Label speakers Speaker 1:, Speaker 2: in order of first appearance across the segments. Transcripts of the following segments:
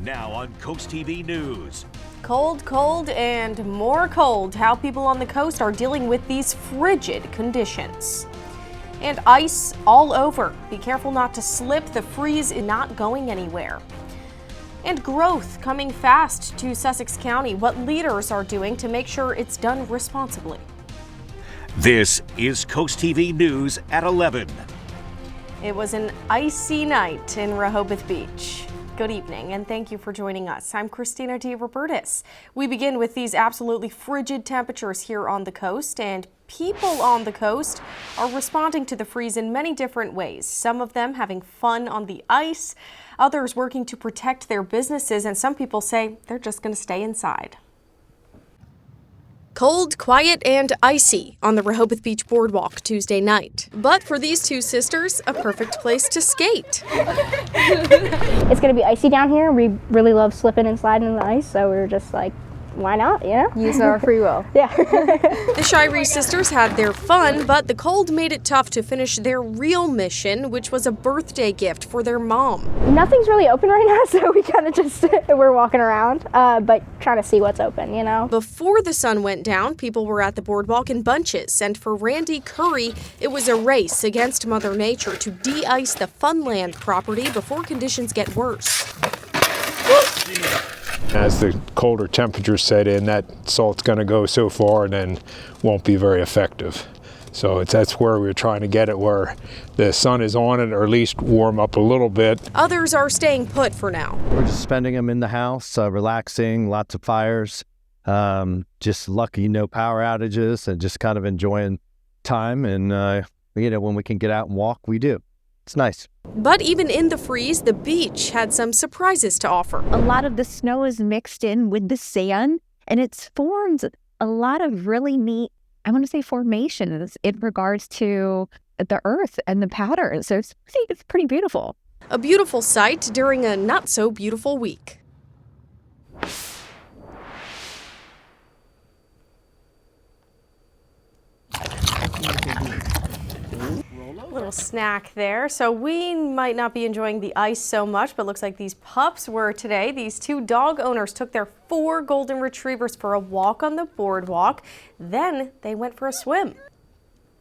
Speaker 1: Now on CoastTV News.
Speaker 2: Cold, cold, and more cold. How people on the coast are dealing with these frigid conditions. And ice all over. Be careful not to slip. The freeze is not going anywhere. And growth coming fast to Sussex County. What leaders are doing to make sure it's done responsibly.
Speaker 1: This is CoastTV News at 11.
Speaker 2: It was an icy night in Rehoboth Beach. Good evening, and thank you for joining us. I'm Christina DeRobertis. We begin with these absolutely frigid temperatures here on the coast, and people on the coast are responding to the freeze in many different ways. Some of them having fun on the ice, others working to protect their businesses, and some people say they're just going to stay inside. Cold, quiet, and icy on the Rehoboth Beach Boardwalk Tuesday night. But for these two sisters, a perfect place to skate.
Speaker 3: It's going to be icy down here. We really love slipping and sliding in the ice, so we were just like, why not, you know?
Speaker 4: Use our free will.
Speaker 3: Yeah.
Speaker 2: The Shirey sisters had their fun, but the cold made it tough to finish their real mission, which was a birthday gift for their mom.
Speaker 3: Nothing's really open right now, so we kind of just, we're walking around, but trying to see what's open, you know?
Speaker 2: Before the sun went down, people were at the boardwalk in bunches, and for Randy Curry, it was a race against Mother Nature to de-ice the Funland property before conditions get worse.
Speaker 5: As the colder temperatures set in, that salt's going to go so far and then won't be very effective. So that's where we're trying to get it, where the sun is on it, or at least warm up a little bit.
Speaker 2: Others are staying put for now.
Speaker 6: We're just spending them in the house, relaxing, lots of fires, just lucky no power outages, and just kind of enjoying time. And, when we can get out and walk, we do. It's nice.
Speaker 2: But even in the freeze, the beach had some surprises to offer.
Speaker 4: A lot of the snow is mixed in with the sand, and it's formed a lot of really neat, I want to say, formations in regards to the earth and the patterns. So it's pretty beautiful.
Speaker 2: A beautiful sight during a not so beautiful week. Little snack there. So we might not be enjoying the ice so much, but looks like these pups were today. These two dog owners took their 4 golden retrievers for a walk on the boardwalk. Then they went for a swim.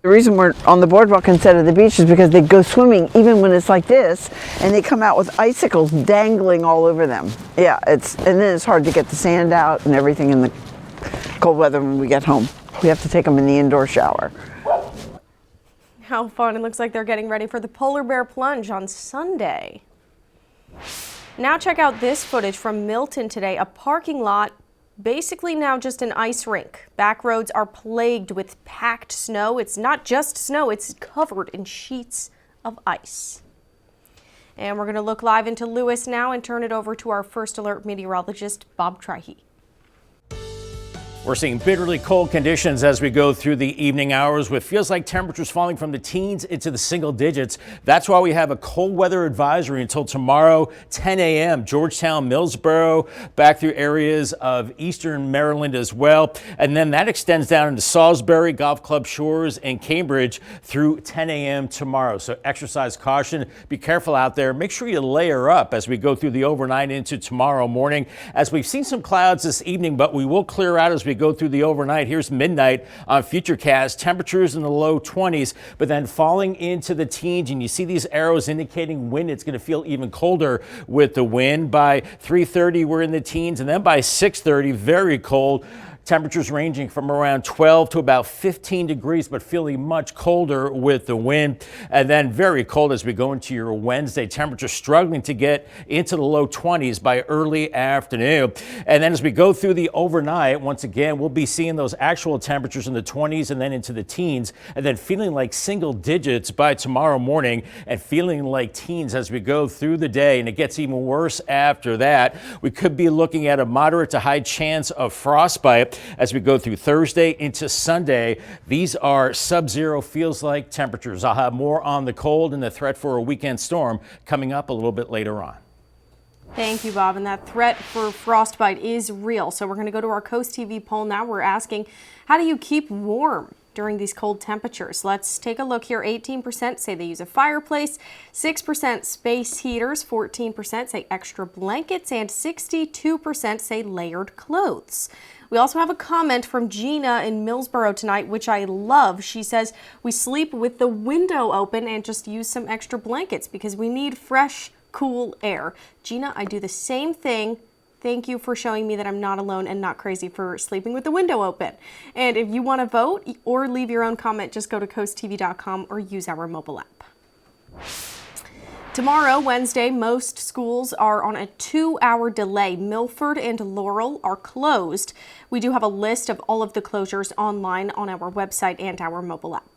Speaker 7: The reason we're on the boardwalk instead of the beach is because they go swimming even when it's like this, and they come out with icicles dangling all over them. Yeah, and then it's hard to get the sand out and everything in the cold weather when we get home. We have to take them in the indoor shower.
Speaker 2: How fun. It looks like they're getting ready for the polar bear plunge on Sunday. Now check out this footage from Milton today. A parking lot, basically now just an ice rink. Back roads are plagued with packed snow. It's not just snow, it's covered in sheets of ice. And we're going to look live into Lewis now and turn it over to our first alert meteorologist, Bob Trihy.
Speaker 8: We're seeing bitterly cold conditions as we go through the evening hours with feels like temperatures falling from the teens into the single digits. That's why we have a cold weather advisory until tomorrow, 10 a.m. Georgetown, Millsboro, back through areas of eastern Maryland as well. And then that extends down into Salisbury, Golf Club Shores, and Cambridge through 10 a.m. tomorrow. So exercise caution. Be careful out there. Make sure you layer up as we go through the overnight into tomorrow morning. As we've seen some clouds this evening, but we will clear out as we go through the overnight. Here's midnight on Futurecast. Temperatures in the low 20s, but then falling into the teens. And you see these arrows indicating wind. It's going to feel even colder with the wind. By 3:30, we're in the teens. And then by 6:30, very cold. Temperatures ranging from around 12 to about 15 degrees, but feeling much colder with the wind. And then very cold as we go into your Wednesday. Temperatures struggling to get into the low 20s by early afternoon. And then as we go through the overnight, once again, we'll be seeing those actual temperatures in the 20s and then into the teens, and then feeling like single digits by tomorrow morning and feeling like teens as we go through the day. And it gets even worse after that. We could be looking at a moderate to high chance of frostbite as we go through Thursday into Sunday. These are sub-zero feels like temperatures. I'll have more on the cold and the threat for a weekend storm coming up a little bit later on.
Speaker 2: Thank you, Bob. And that threat for frostbite is real. So we're going to go to our CoastTV poll now. We're asking, how do you keep warm during these cold temperatures. Let's take a look here. 18% say they use a fireplace, 6% space heaters, 14% say extra blankets, and 62% say layered clothes. We also have a comment from Gina in Millsboro tonight, which I love. She says, we sleep with the window open and just use some extra blankets because we need fresh, cool air. Gina, I do the same thing. Thank you for showing me that I'm not alone and not crazy for sleeping with the window open. And if you want to vote or leave your own comment, just go to coasttv.com or use our mobile app. Tomorrow, Wednesday, most schools are on a 2-hour delay. Milford and Laurel are closed. We do have a list of all of the closures online on our website and our mobile app.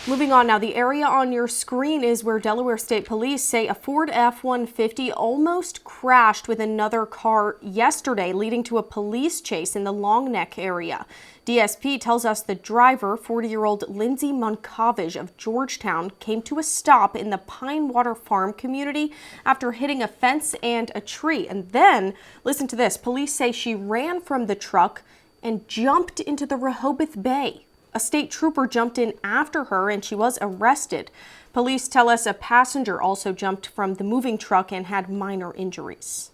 Speaker 2: Moving on now, the area on your screen is where Delaware State Police say a Ford F-150 almost crashed with another car yesterday, leading to a police chase in the Long Neck area. DSP tells us the driver, 40-year-old Lindsay Monkovage of Georgetown, came to a stop in the Pine Water Farm community after hitting a fence and a tree. And then, listen to this, police say she ran from the truck and jumped into the Rehoboth Bay. A state trooper jumped in after her and she was arrested. Police tell us a passenger also jumped from the moving truck and had minor injuries.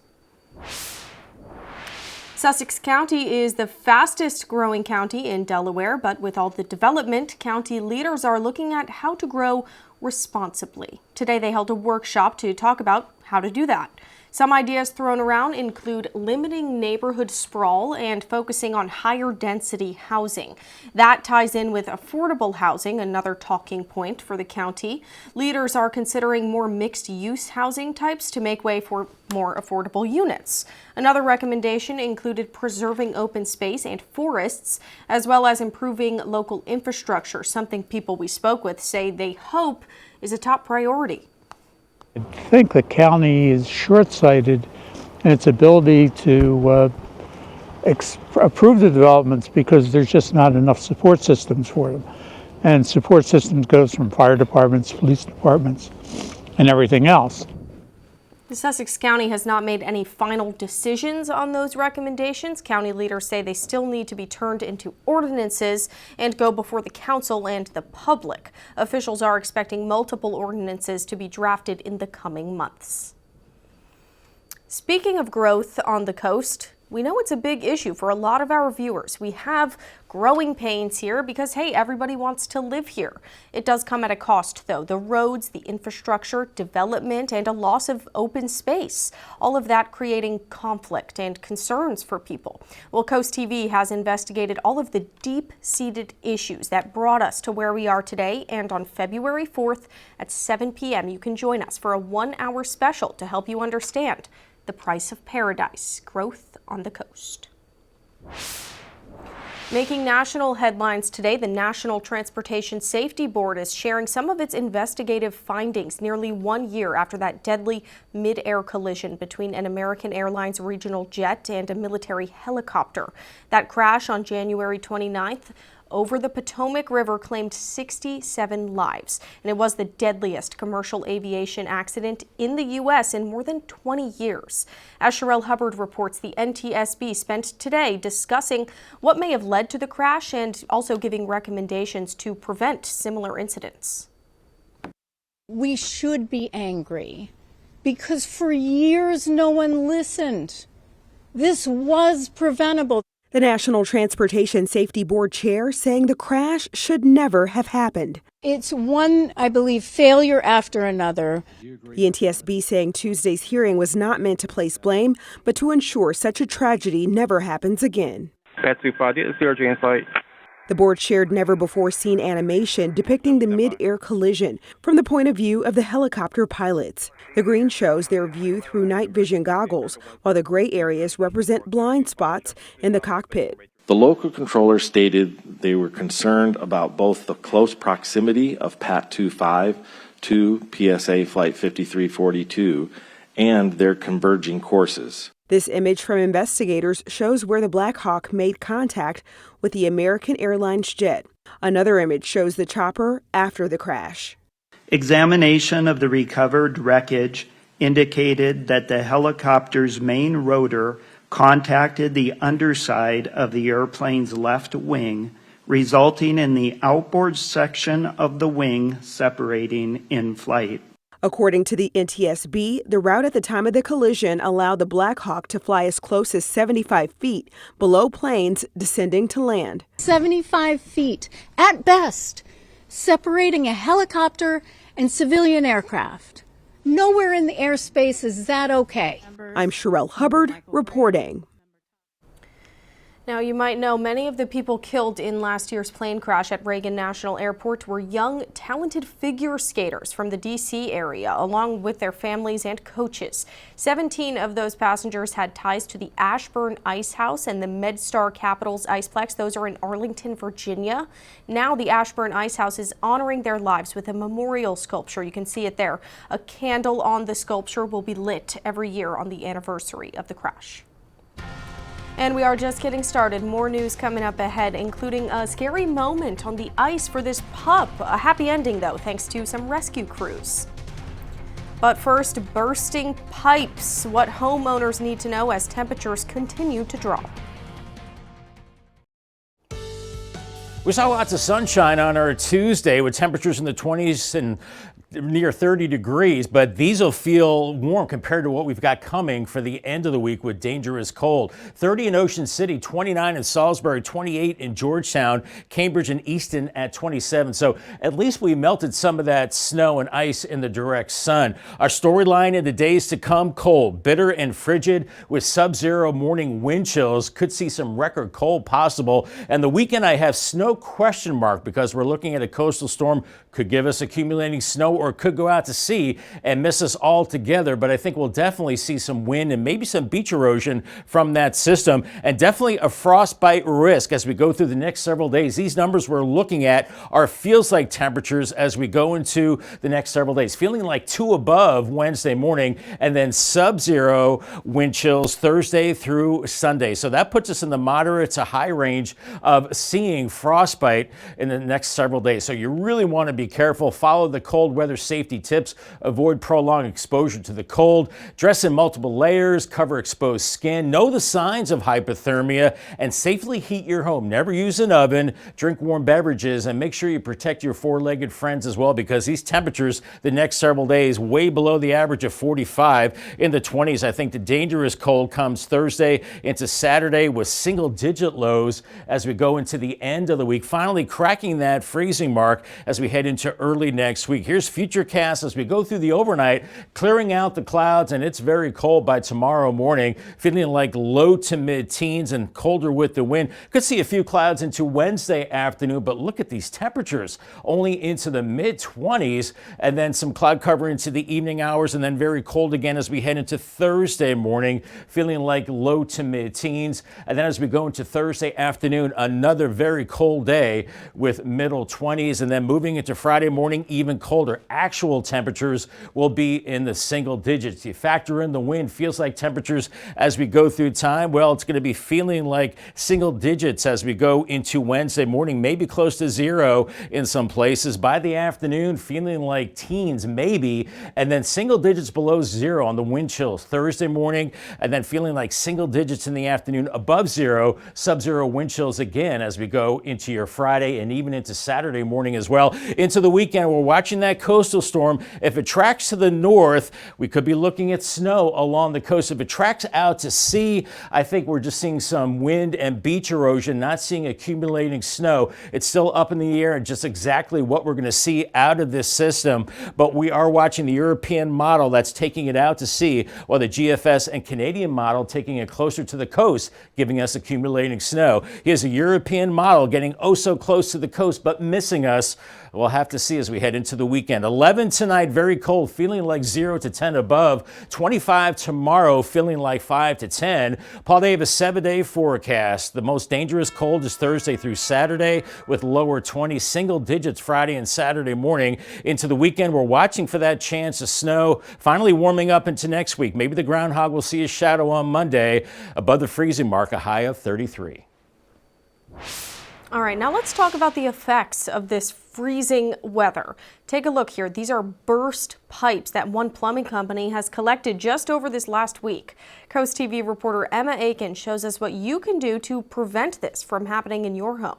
Speaker 2: Sussex County is the fastest growing county in Delaware, but with all the development, county leaders are looking at how to grow responsibly. Today they held a workshop to talk about how to do that. Some ideas thrown around include limiting neighborhood sprawl and focusing on higher density housing. That ties in with affordable housing, another talking point for the county. Leaders are considering more mixed-use housing types to make way for more affordable units. Another recommendation included preserving open space and forests, as well as improving local infrastructure, something people we spoke with say they hope is a top priority.
Speaker 9: I think the county is short-sighted in its ability to approve the developments because there's just not enough support systems for them. And support systems goes from fire departments, police departments, and everything else.
Speaker 2: The Sussex County has not made any final decisions on those recommendations. County leaders say they still need to be turned into ordinances and go before the council and the public. Officials are expecting multiple ordinances to be drafted in the coming months. Speaking of growth on the coast, we know it's a big issue for a lot of our viewers. We have growing pains here because, hey, everybody wants to live here. It does come at a cost, though. The roads, the infrastructure, development, and a loss of open space. All of that creating conflict and concerns for people. Well, CoastTV has investigated all of the deep-seated issues that brought us to where we are today. And on February 4th at 7 p.m., you can join us for a 1-hour special to help you understand the price of paradise, growth on the coast. Making national headlines today, the National Transportation Safety Board is sharing some of its investigative findings nearly 1 year after that deadly mid-air collision between an American Airlines regional jet and a military helicopter. That crash on January 29th over the Potomac River claimed 67 lives, and it was the deadliest commercial aviation accident in the U.S. in more than 20 years. As Sherelle Hubbard reports, the NTSB spent today discussing what may have led to the crash and also giving recommendations to prevent similar incidents.
Speaker 10: We should be angry because for years no one listened. This was preventable.
Speaker 11: The National Transportation Safety Board chair saying the crash should never have happened.
Speaker 10: It's one, I believe, failure after another.
Speaker 11: The NTSB saying Tuesday's hearing was not meant to place blame, but to ensure such a tragedy never happens again. The board shared never-before-seen animation depicting the mid-air collision from the point of view of the helicopter pilots. The green shows their view through night vision goggles, while the gray areas represent blind spots in the cockpit.
Speaker 12: The local controller stated they were concerned about both the close proximity of PAT 25 to PSA Flight 5342 and their converging courses.
Speaker 11: This image from investigators shows where the Black Hawk made contact with the American Airlines jet. Another image shows the chopper after the crash.
Speaker 13: Examination of the recovered wreckage indicated that the helicopter's main rotor contacted the underside of the airplane's left wing, resulting in the outboard section of the wing separating in flight.
Speaker 11: According to the NTSB, the route at the time of the collision allowed the Black Hawk to fly as close as 75 feet below planes descending to land.
Speaker 10: 75 feet, at best, separating a helicopter and civilian aircraft. Nowhere in the airspace is that okay.
Speaker 11: I'm Sherelle Hubbard reporting.
Speaker 2: Now, you might know many of the people killed in last year's plane crash at Reagan National Airport were young, talented figure skaters from the D.C. area, along with their families and coaches. 17 of those passengers had ties to the Ashburn Ice House and the MedStar Capitals Iceplex. Those are in Arlington, Virginia. Now, the Ashburn Ice House is honoring their lives with a memorial sculpture. You can see it there. A candle on the sculpture will be lit every year on the anniversary of the crash. And we are just getting started. More news coming up ahead, including a scary moment on the ice for this pup. A happy ending, though, thanks to some rescue crews. But first, bursting pipes. What homeowners need to know as temperatures continue to drop.
Speaker 8: We saw lots of sunshine on our Tuesday with temperatures in the 20s and near 30 degrees, but these will feel warm compared to what we've got coming for the end of the week with dangerous cold. 30 in Ocean City, 29 in Salisbury, 28 in Georgetown, Cambridge and Easton at 27. So at least we melted some of that snow and ice in the direct sun. Our storyline in the days to come, cold, bitter and frigid with sub-zero morning wind chills. Could see some record cold possible. And the weekend I have snow question mark because we're looking at a coastal storm. Could give us accumulating snow or could go out to sea and miss us altogether. But I think we'll definitely see some wind and maybe some beach erosion from that system, and definitely a frostbite risk as we go through the next several days. These numbers we're looking at are feels like temperatures as we go into the next several days. Feeling like 2 above Wednesday morning and then sub-zero wind chills Thursday through Sunday. So that puts us in the moderate to high range of seeing frostbite in the next several days. So you really want to be careful. Follow the cold weather safety tips. Avoid prolonged exposure to the cold. Dress in multiple layers. Cover exposed skin. Know the signs of hypothermia and safely heat your home. Never use an oven. Drink warm beverages and make sure you protect your four-legged friends as well, because these temperatures the next several days way below the average of 45 in the 20s. I think the dangerous cold comes Thursday into Saturday with single-digit lows as we go into the end of the week, finally cracking that freezing mark as we head into early next week. Here's Futurecast as we go through the overnight, clearing out the clouds, and it's very cold by tomorrow morning, feeling like low to mid-teens and colder with the wind. Could see a few clouds into Wednesday afternoon, but look at these temperatures, only into the mid-20s, and then some cloud cover into the evening hours, and then very cold again as we head into Thursday morning, feeling like low to mid-teens. And then as we go into Thursday afternoon, another very cold day with middle 20s, and then moving into Friday morning, even colder. Actual temperatures will be in the single digits. You factor in the wind, feels like temperatures as we go through time. Well, it's going to be feeling like single digits as we go into Wednesday morning, maybe close to zero in some places. By the afternoon, feeling like teens maybe, and then single digits below zero on the wind chills Thursday morning, and then feeling like single digits in the afternoon above zero, sub-zero wind chills again as we go into your Friday and even into Saturday morning as well. Into the weekend, we're watching that coastal storm. If it tracks to the north, we could be looking at snow along the coast. If it tracks out to sea, I think we're just seeing some wind and beach erosion, not seeing accumulating snow. It's still up in the air and just exactly what we're going to see out of this system. But we are watching the European model that's taking it out to sea, while the GFS and Canadian model taking it closer to the coast, giving us accumulating snow. Here's a European model getting oh so close to the coast, but missing us. We'll have to see as we head into the weekend. 11 tonight, very cold, feeling like 0 to 10 above. 25 tomorrow, feeling like 5 to 10. Paul, they have a 7-day forecast. The most dangerous cold is Thursday through Saturday with lower 20, single digits Friday and Saturday morning. Into the weekend, we're watching for that chance of snow. Finally warming up into next week. Maybe the groundhog will see a shadow on Monday. Above the freezing mark, a high of 33.
Speaker 2: All right, now let's talk about the effects of this freezing weather. Take a look here. These are burst pipes that one plumbing company has collected just over this last week. Coast TV reporter Emma Aiken shows us what you can do to prevent this from happening in your home.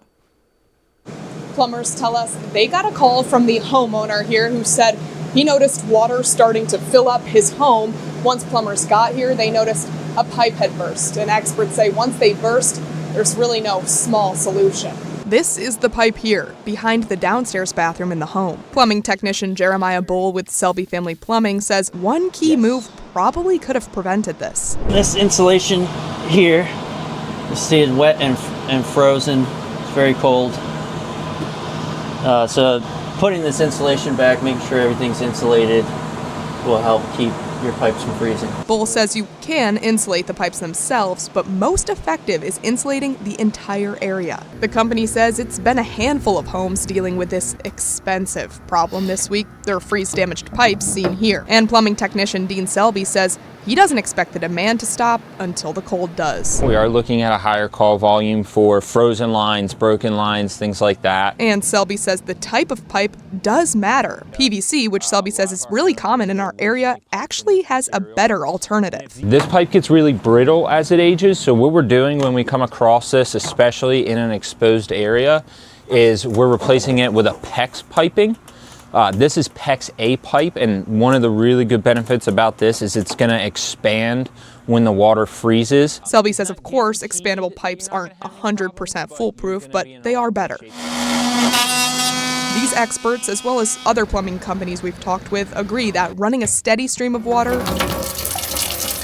Speaker 14: Plumbers tell us they got a call from the homeowner here who said he noticed water starting to fill up his home. Once plumbers got here, they noticed a pipe had burst, and experts say once they burst, there's really no small solution. This is the pipe here, behind the downstairs bathroom in the home. Plumbing technician Jeremiah Bull with Selby Family Plumbing says one key move probably could have prevented this.
Speaker 15: This insulation here is staying wet and frozen. It's very cold. So putting this insulation back, making sure everything's insulated, will help keep your pipes from freezing.
Speaker 14: Bull says you can insulate the pipes themselves, but most effective is insulating the entire area. The company says it's been a handful of homes dealing with this expensive problem this week. There are freeze-damaged pipes seen here. And plumbing technician Dean Selby says he doesn't expect the demand to stop until the cold does.
Speaker 16: We are looking at a higher call volume for frozen lines, broken lines, things like that.
Speaker 14: And Selby says the type of pipe does matter. PVC, which Selby says is really common in our area, actually has a better alternative.
Speaker 16: This pipe gets really brittle as it ages, so what we're doing when we come across this, especially in an exposed area, is we're replacing it with a PEX piping. This is PEX A pipe, and one of the really good benefits about this is it's going to expand when the water freezes.
Speaker 14: Selby says, of course, expandable pipes aren't 100% foolproof, but they are better. These experts, as well as other plumbing companies we've talked with, agree that running a steady stream of water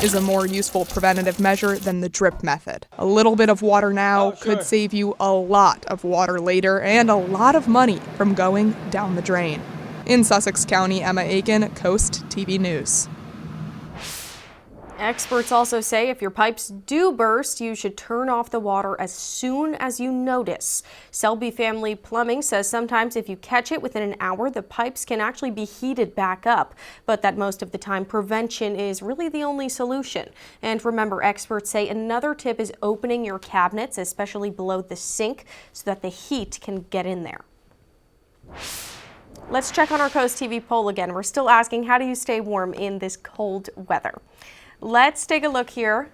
Speaker 14: is a more useful preventative measure than the drip method. A little bit of water now could save you a lot of water later and a lot of money from going down the drain. In Sussex County, Emma Aiken, Coast TV News.
Speaker 2: Experts also say if your pipes do burst, you should turn off the water as soon as you notice. Selby Family Plumbing says sometimes if you catch it within an hour, the pipes can actually be heated back up, but that most of the time prevention is really the only solution. And remember, experts say another tip is opening your cabinets, especially below the sink, so that the heat can get in there. Let's check on our Coast TV poll again. We're still asking, how do you stay warm in this cold weather? Let's take a look here.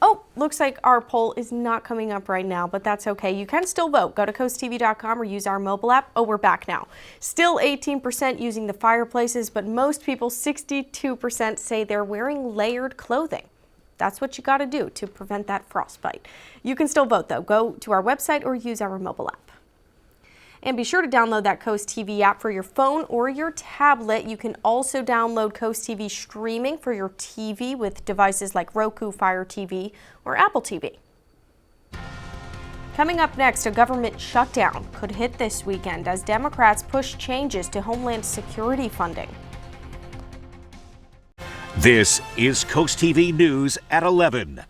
Speaker 2: Oh, looks like our poll is not coming up right now, but that's okay. You can still vote. Go to coasttv.com or use our mobile app. Oh, we're back now. Still 18% using the fireplaces, but most people, 62%, say they're wearing layered clothing. That's what you got to do to prevent that frostbite. You can still vote, though. Go to our website or use our mobile app. And be sure to download that Coast TV app for your phone or your tablet. You can also download Coast TV streaming for your TV with devices like Roku, Fire TV, or Apple TV. Coming up next, a government shutdown could hit this weekend as Democrats push changes to Homeland Security funding.
Speaker 1: This is Coast TV News at 11.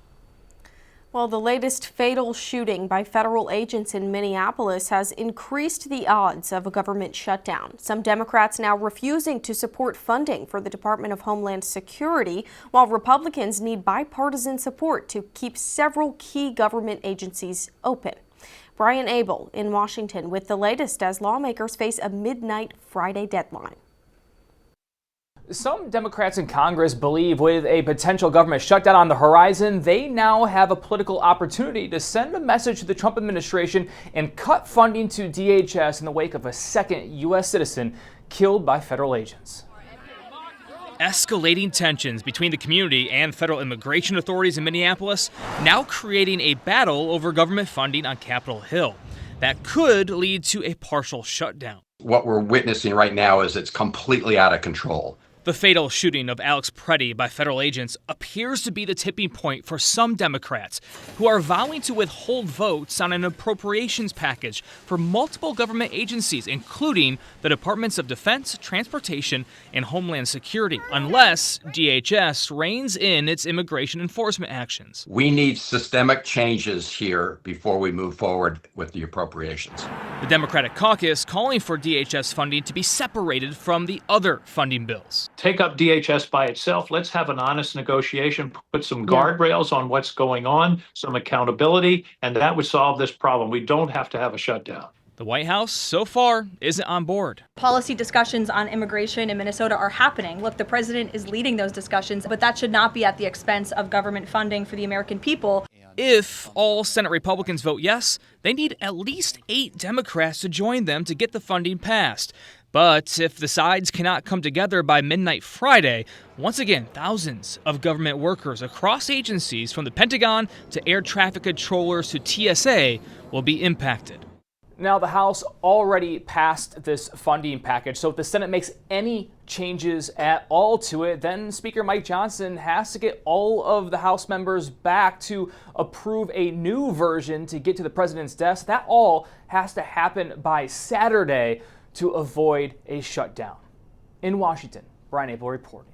Speaker 2: Well, the latest fatal shooting by federal agents in Minneapolis has increased the odds of a government shutdown. Some Democrats now refusing to support funding for the Department of Homeland Security, while Republicans need bipartisan support to keep several key government agencies open. Brian Abel in Washington with the latest as lawmakers face a midnight Friday deadline.
Speaker 17: Some Democrats in Congress believe with a potential government shutdown on the horizon, they now have a political opportunity to send a message to the Trump administration and cut funding to DHS in the wake of a second U.S. citizen killed by federal agents.
Speaker 18: Escalating tensions between the community and federal immigration authorities in Minneapolis, now creating a battle over government funding on Capitol Hill. That could lead to a partial shutdown.
Speaker 19: What we're witnessing right now is it's completely out of control.
Speaker 18: The fatal shooting of Alex Preddy by federal agents appears to be the tipping point for some Democrats who are vowing to withhold votes on an appropriations package for multiple government agencies, including the Departments of Defense, Transportation, and Homeland Security, unless DHS reins in its immigration enforcement actions.
Speaker 19: We need systemic changes here before we move forward with the appropriations.
Speaker 18: The Democratic caucus calling for DHS funding to be separated from the other funding bills.
Speaker 20: Take up DHS by itself. Let's have an honest negotiation, put some guardrails on what's going on, some accountability, and that would solve this problem. We don't have to have a shutdown.
Speaker 18: The White House, so far, isn't on board.
Speaker 21: Policy discussions on immigration in Minnesota are happening. Look, the president is leading those discussions, but that should not be at the expense of government funding for the American people.
Speaker 18: If all Senate Republicans vote yes, they need at least 8 Democrats to join them to get the funding passed. But if the sides cannot come together by midnight Friday, once again, thousands of government workers across agencies, from the Pentagon to air traffic controllers to TSA, will be impacted.
Speaker 17: Now, the House already passed this funding package, so if the Senate makes any changes at all to it, then Speaker Mike Johnson has to get all of the House members back to approve a new version to get to the president's desk. That all has to happen by Saturday to avoid a shutdown. In Washington, Brian Abel reporting.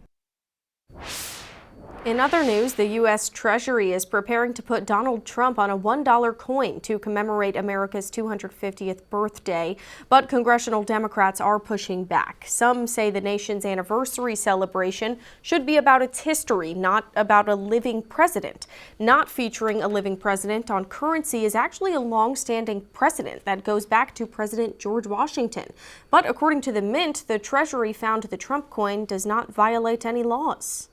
Speaker 2: In other news, the U.S. Treasury is preparing to put Donald Trump on a $1 coin to commemorate America's 250th birthday, but congressional Democrats are pushing back. Some say the nation's anniversary celebration should be about its history, not about a living president. Not featuring a living president on currency is actually a long-standing precedent that goes back to President George Washington. But according to the Mint, the Treasury found the Trump coin does not violate any laws.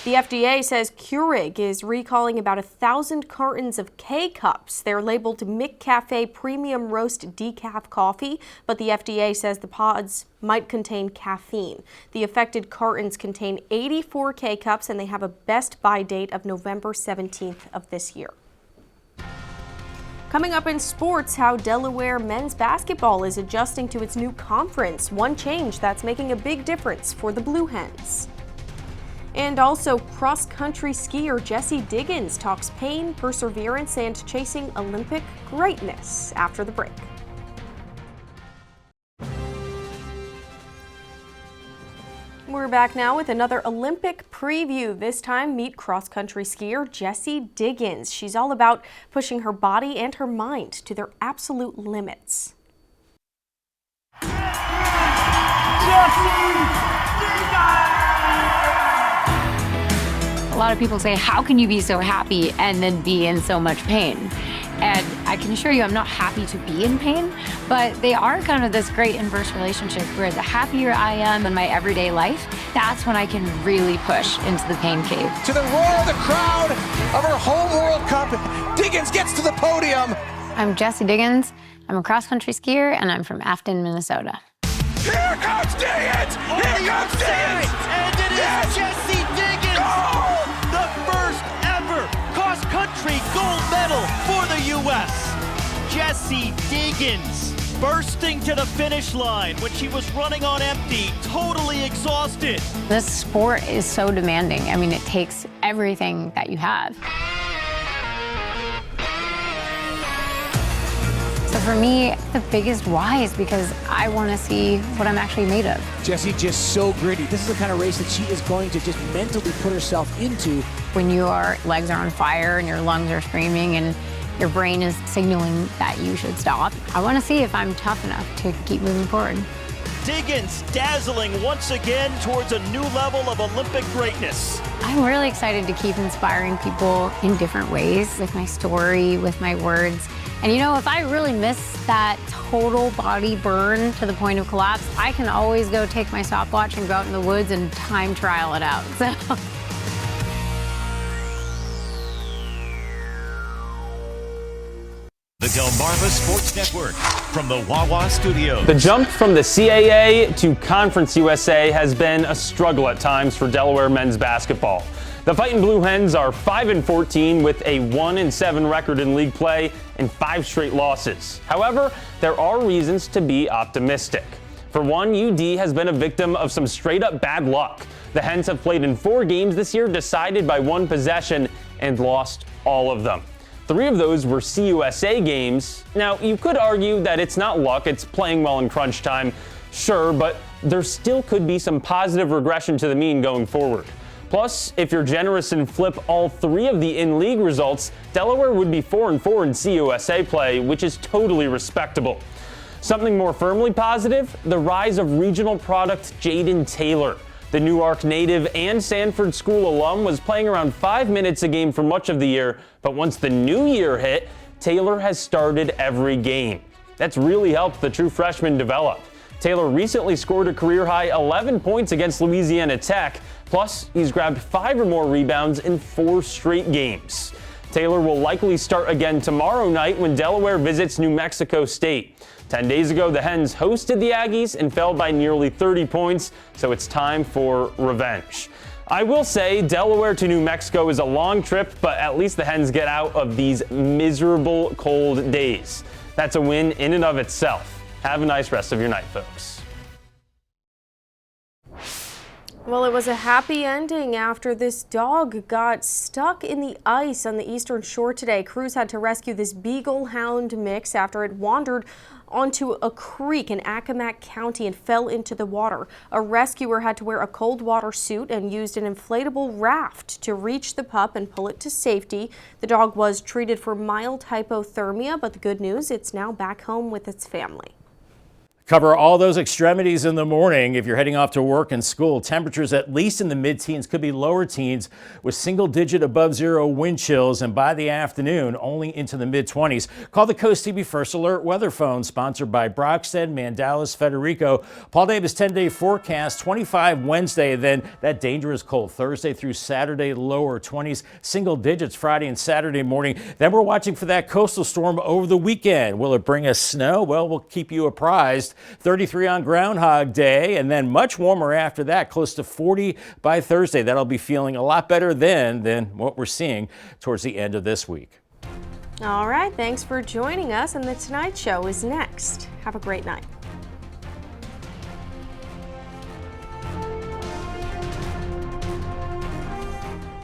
Speaker 2: The FDA says Keurig is recalling about 1,000 cartons of K-Cups. They're labeled McCafe Premium Roast Decaf Coffee, but the FDA says the pods might contain caffeine. The affected cartons contain 84 K-Cups, and they have a best buy date of November 17th of this year. Coming up in sports, how Delaware men's basketball is adjusting to its new conference. One change that's making a big difference for the Blue Hens. And also, cross-country skier Jessie Diggins talks pain, perseverance, and chasing Olympic greatness after the break. We're back now with another Olympic preview. This time, meet cross-country skier Jessie Diggins. She's all about pushing her body and her mind to their absolute limits.
Speaker 22: A lot of people say, how can you be so happy and then be in so much pain? And I can assure you I'm not happy to be in pain, but they are kind of this great inverse relationship where the happier I am in my everyday life, that's when I can really push into the pain cave.
Speaker 23: To the roar of the crowd of her home World Cup, Diggins gets to the podium.
Speaker 22: I'm Jessie Diggins. I'm a cross-country skier, and I'm from Afton, Minnesota.
Speaker 23: Here comes Diggins! Here comes Diggins!
Speaker 24: And it is Jessie Diggins!
Speaker 23: Goal!
Speaker 24: The first ever cross-country gold medal for the U.S. Jessie Diggins bursting to the finish line when she was running on empty, totally exhausted.
Speaker 22: This sport is so demanding. I mean, it takes everything that you have. So for me, the biggest why is because I want to see what I'm actually made of.
Speaker 24: Jessie just so gritty. This is the kind of race that she is going to just mentally put herself into.
Speaker 22: When your legs are on fire and your lungs are screaming and your brain is signaling that you should stop, I want to see if I'm tough enough to keep moving forward.
Speaker 24: Diggins dazzling once again towards a new level of Olympic greatness.
Speaker 22: I'm really excited to keep inspiring people in different ways with my story, with my words. And you know, if I really miss that total body burn to the point of collapse, I can always go take my stopwatch and go out in the woods and time trial it out. So.
Speaker 1: The Delmarva Sports Network from the Wawa Studios.
Speaker 25: The jump from the CAA to Conference USA has been a struggle at times for Delaware men's basketball. The Fightin' Blue Hens are 5-14 with a 1-7 record in league play and 5 straight losses. However, there are reasons to be optimistic. For one, UD has been a victim of some straight-up bad luck. The Hens have played in 4 games this year, decided by 1 possession, and lost all of them. 3 of those were CUSA games. Now, you could argue that it's not luck, it's playing well in crunch time. Sure, but there still could be some positive regression to the mean going forward. Plus, if you're generous and flip all 3 of the in-league results, Delaware would be 4-4 in CUSA play, which is totally respectable. Something more firmly positive, the rise of regional product Jaden Taylor. The Newark native and Sanford School alum was playing around 5 minutes a game for much of the year, but once the new year hit, Taylor has started every game. That's really helped the true freshman develop. Taylor recently scored a career-high 11 points against Louisiana Tech, plus he's grabbed 5 or more rebounds in 4 straight games. Taylor will likely start again tomorrow night when Delaware visits New Mexico State. 10 days ago, the Hens hosted the Aggies and fell by nearly 30 points, so it's time for revenge. I will say Delaware to New Mexico is a long trip, but at least the Hens get out of these miserable cold days. That's a win in and of itself. Have a nice rest of your night, folks.
Speaker 2: Well, it was a happy ending after this dog got stuck in the ice on the eastern shore today. Crews had to rescue this beagle hound mix after it wandered onto a creek in Accomack County and fell into the water. A rescuer had to wear a cold water suit and used an inflatable raft to reach the pup and pull it to safety. The dog was treated for mild hypothermia, but the good news, it's now back home with its family.
Speaker 8: Cover all those extremities in the morning. If you're heading off to work and school, temperatures at least in the mid-teens, could be lower teens with single-digit above zero wind chills, and by the afternoon only into the mid-20s. Call the CoastTV First Alert weather phone, sponsored by Brockstead, Mandalis, Federico. Paul Davis 10-day forecast, 25 Wednesday, then that dangerous cold Thursday through Saturday, lower 20s, single digits Friday and Saturday morning. Then we're watching for that coastal storm over the weekend. Will it bring us snow? Well, we'll keep you apprised. 33 on Groundhog Day, and then much warmer after that, close to 40 by Thursday. That'll be feeling a lot better then than what we're seeing towards the end of this week.
Speaker 2: All right, thanks for joining us, and the Tonight Show is next. Have a great night.